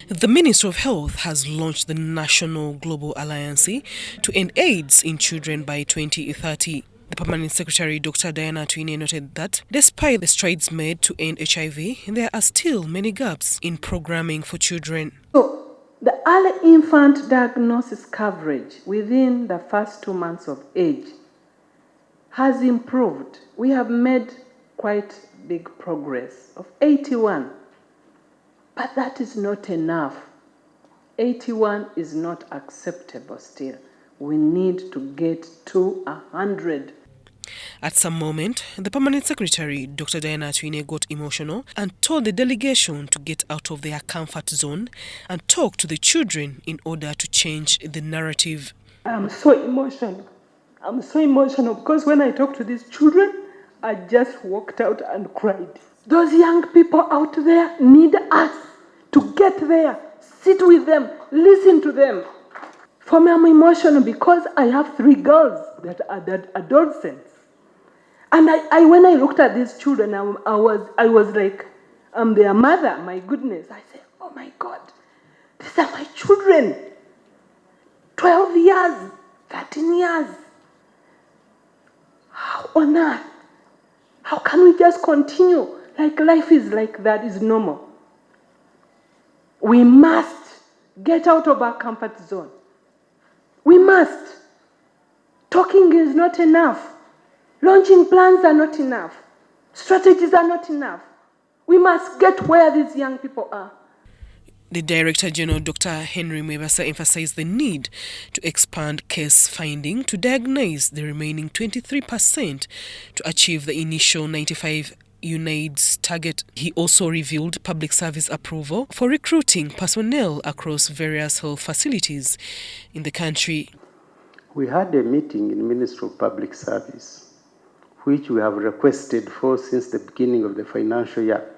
The Ministry of Health has launched the National Global Alliance to end AIDS in children by 2030. The Permanent Secretary, Dr. Diana Atwine, noted that despite the strides made to end HIV, there are still many gaps in programming for children. So, the early infant diagnosis coverage within the first 2 months of age has improved. We have made quite big progress of 81. But that is not enough. 81 is not acceptable still. We need to get to 100. At some moment, the Permanent Secretary, Dr. Diana Atwine, got emotional and told the delegation to get out of their comfort zone and talk to the children in order to change the narrative. I'm so emotional. I'm so emotional because when I talk to these children, I just walked out and cried. Those young people out there need us to get there, sit with them, listen to them. For me, I'm emotional because I have 3 girls that are adolescents. And I when I looked at these children, I was like, I'm their mother, my goodness. I said, oh my God, these are my children. 12 years, 13 years. How on earth? How can we just continue? Like life is like that, is normal. We must get out of our comfort zone. We must. Talking is not enough. Launching plans are not enough. Strategies are not enough. We must get where these young people are. The Director General, Dr. Henry Mwebasa, emphasized the need to expand case finding to diagnose the remaining 23% to achieve the initial 95 UNAIDS target. He also revealed public service approval for recruiting personnel across various health facilities in the country. We had a meeting in the Ministry of Public Service, which we have requested for since the beginning of the financial year,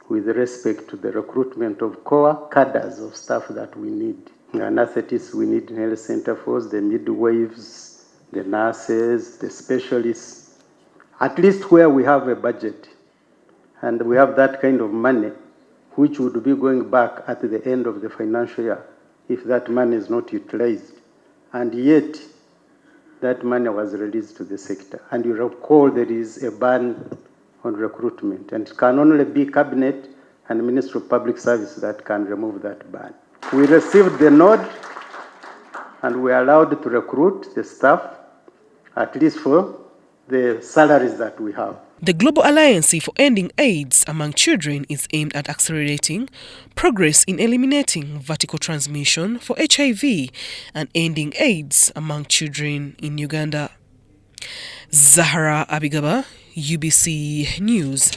with respect to the recruitment of core cadres of staff that we need. Anesthetists we need in health center force, the midwives, the nurses, the specialists, at least where we have a budget and we have that kind of money, which would be going back at the end of the financial year if that money is not utilized. And yet, that money was released to the sector. And you recall there is a ban on recruitment, and it can only be Cabinet and Ministry of Public Service that can remove that ban. We received the nod, and we are allowed to recruit the staff, at least for the salaries that we have. The Global Alliance for Ending AIDS among Children is aimed at accelerating progress in eliminating vertical transmission for HIV and ending AIDS among children in Uganda. Zahara Abigaba, UBC News.